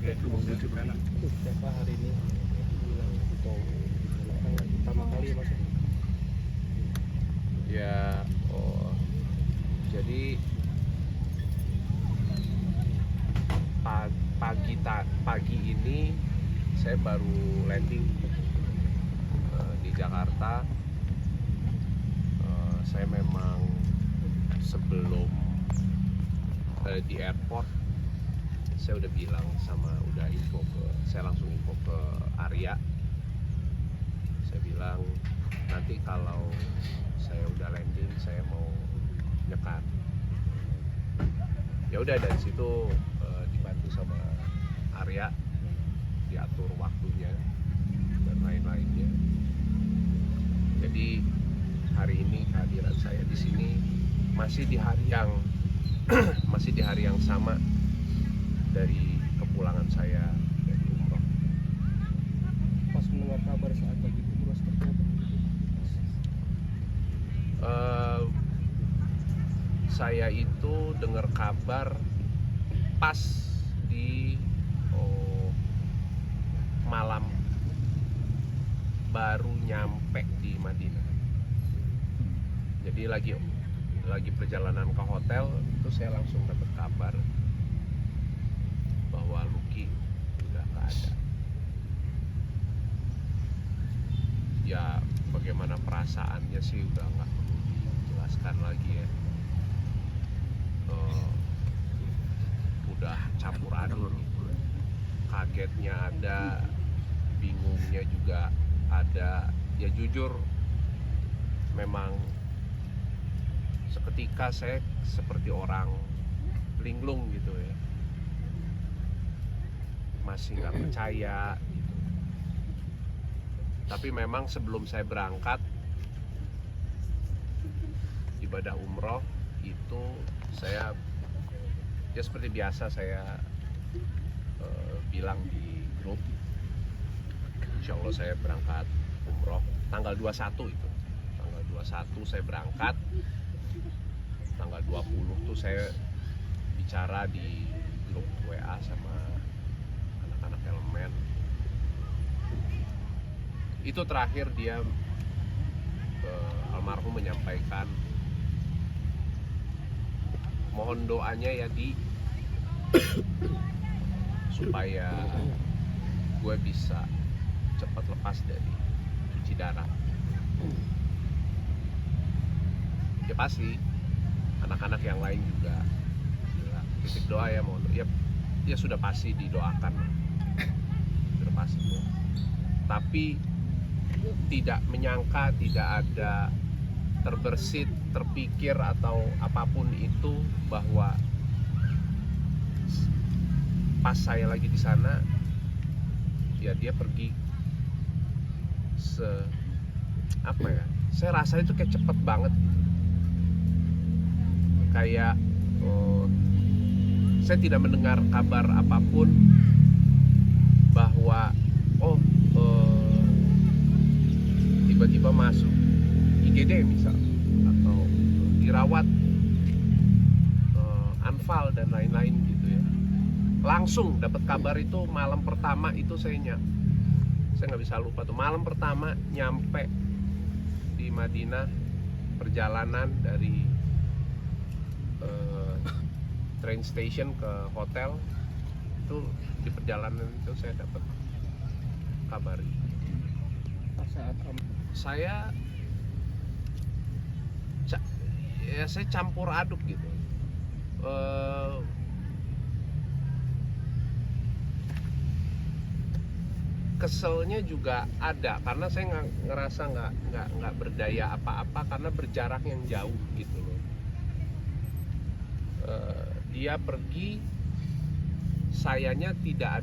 Siapa hari ini bilang itu pertama kali maksudnya? Ya, jadi pagi ini saya baru landing di Jakarta. Saya memang sebelum di airport saya udah bilang saya langsung info ke Arya. Saya bilang nanti kalau saya udah landing saya mau nyekat. Ya udah, dari situ dibantu sama Arya, diatur waktunya dan lain-lainnya. Jadi hari ini kehadiran saya di sini masih di hari yang sama dari kepulangan saya dari umroh. Pas mendengar kabar saat lagi umroh seperti apa? Saya itu dengar kabar pas di malam baru nyampe di Madinah. Jadi lagi perjalanan ke hotel itu saya langsung dapat kabar bahwa Lucky udah nggak ada. Ya bagaimana perasaannya sih udah nggak perlu dijelaskan lagi ya. Udah campur aduk, kagetnya ada, bingungnya juga ada. Ya jujur memang seketika saya seperti orang linglung gitu ya, masih nggak percaya gitu. Tapi memang sebelum saya berangkat ibadah umroh itu saya ya seperti biasa saya bilang di grup, insya Allah saya berangkat umroh tanggal 21 itu. Tanggal 21 saya berangkat, tanggal 20 tuh saya bicara di grup WA sama anak-anak elemen. Itu terakhir dia almarhum menyampaikan mohon doanya ya supaya gue bisa cepat lepas dari cuci darah. Ya pasti anak-anak yang lain juga bilang titip doa ya, mohon ya sudah pasti didoakan, sudah pasti. Tapi tidak menyangka, tidak ada terbersit, terpikir atau apapun itu bahwa pas saya lagi di sana ya dia pergi saya rasa itu kayak cepet banget, kayak saya tidak mendengar kabar apapun bahwa tiba-tiba masuk IGD misal atau dirawat anfal dan lain-lain gitu ya. Langsung dapat kabar itu malam pertama itu saya nggak bisa lupa tuh, malam pertama nyampe di Madinah, perjalanan dari train station ke hotel itu, di perjalanan itu saya dapat kabar. Saat saya campur aduk gitu. Keselnya juga ada karena saya ngerasa nggak berdaya apa-apa karena berjarak yang jauh gitu loh. Dia pergi, sayanya nggak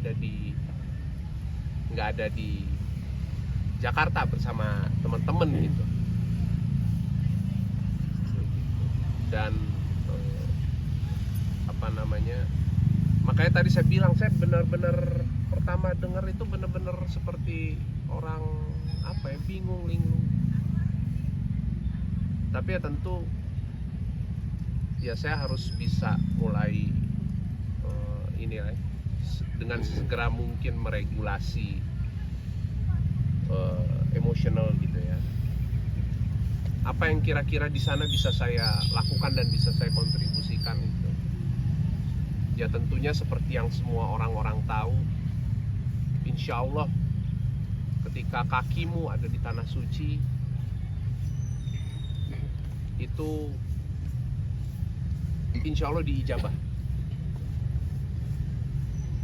ada di Jakarta bersama teman-teman gitu. Dan makanya tadi saya bilang saya benar-benar pertama dengar itu benar-benar seperti orang bingung linglung. Tapi ya tentu ya saya harus bisa mulai dengan segera mungkin meregulasi emosional gitu ya. Apa yang kira-kira di sana bisa saya lakukan dan bisa saya kontribusikan itu? Ya tentunya seperti yang semua orang-orang tahu, insya Allah ketika kakimu ada di tanah suci, itu insya Allah diijabah.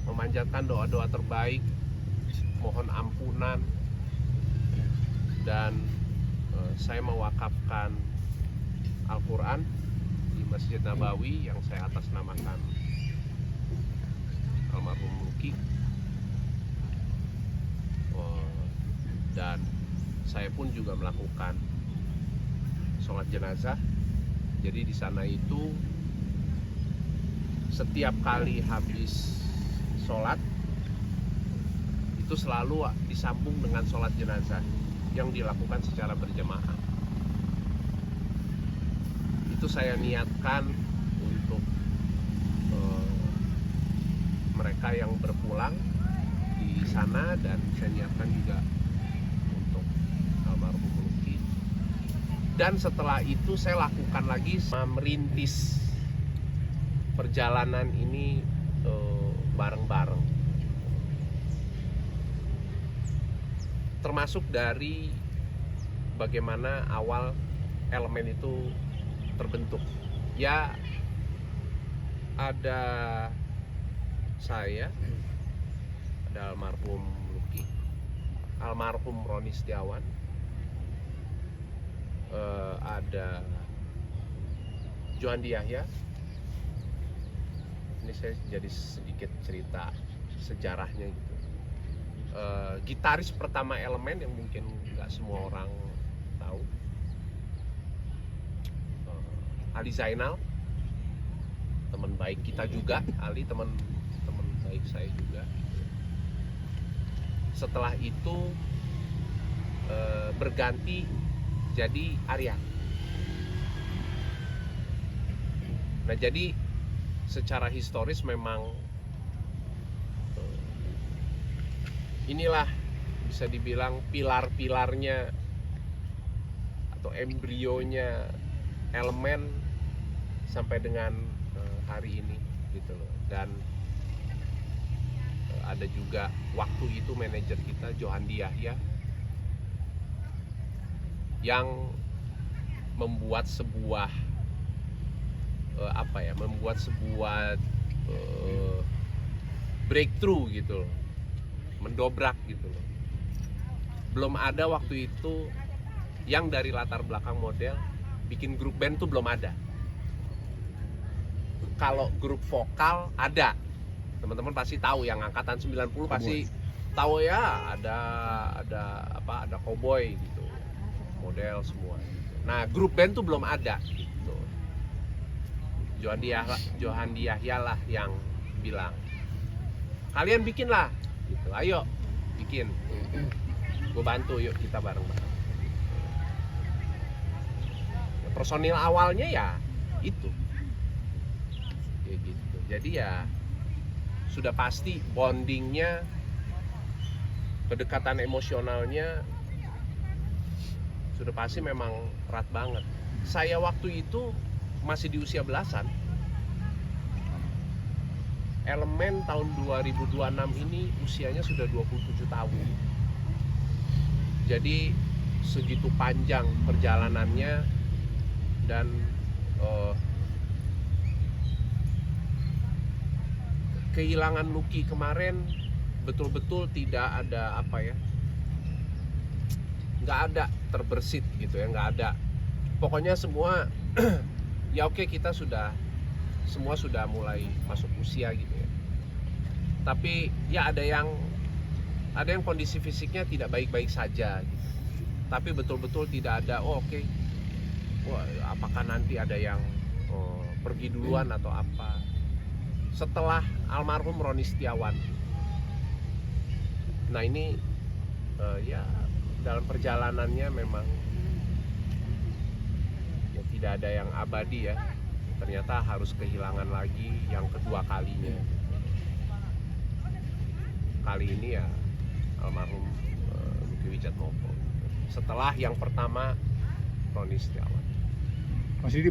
Memanjatkan doa-doa terbaik, mohon ampunan, dan saya mewakafkan Al-Quran di Masjid Nabawi yang saya atasnamakan almarhum Luki. Dan saya pun juga melakukan sholat jenazah. Jadi di sana itu setiap kali habis sholat itu selalu disambung dengan sholat jenazah yang dilakukan secara berjamaah. Itu saya niatkan untuk mereka yang berpulang di sana, dan saya niatkan juga untuk almarhum Luki. Dan setelah itu saya lakukan lagi merintis perjalanan ini bareng-bareng. Termasuk dari bagaimana awal elemen itu terbentuk. Ya ada saya, ada almarhum Luki, almarhum Roni Setiawan, ada Johandi Yahya. Ini saya jadi sedikit cerita sejarahnya gitu. Gitaris pertama elemen yang mungkin nggak semua orang tahu, Ali Zainal, teman baik kita juga. Ali teman baik saya juga. Setelah itu berganti jadi Arya. Nah, jadi secara historis memang inilah bisa dibilang pilar-pilarnya atau embrionya elemen sampai dengan hari ini gitu loh. Dan ada juga waktu itu manajer kita Johandi Yahya yang membuat sebuah breakthrough gitu loh, mendobrak gitu loh. Belum ada waktu itu yang dari latar belakang model bikin grup band tuh belum ada. Kalau grup vokal ada, teman-teman pasti tahu, yang angkatan 90 pasti tahu ya, ada Cowboy gitu, model semua gitu. Nah, grup band tuh belum ada gitu. Johandi Yahya lah yang bilang, kalian bikin lah gitu, ayo bikin, gue bantu, yuk kita bareng-bareng. Personil awalnya ya itu kayak gitu. Jadi ya sudah pasti bondingnya, kedekatan emosionalnya sudah pasti memang erat banget. Saya waktu itu masih di usia belasan. Elemen tahun 2026 ini usianya sudah 27 tahun. Jadi segitu panjang perjalanannya, dan kehilangan Luki kemarin betul-betul tidak ada nggak ada terbersit gitu ya, nggak ada. Pokoknya semua ya oke, kita semua sudah mulai masuk usia gitu ya. Tapi ya ada yang kondisi fisiknya tidak baik-baik saja gitu. Tapi betul-betul tidak ada apakah nanti ada yang pergi duluan atau apa. Setelah almarhum Roni Setiawan. Nah ini ya dalam perjalanannya memang ya tidak ada yang abadi ya. Ternyata harus kehilangan lagi yang kedua kalinya. kali ini ya almarhum Lucky Wijatmoko. Setelah yang pertama Roni Setiawan. Masih di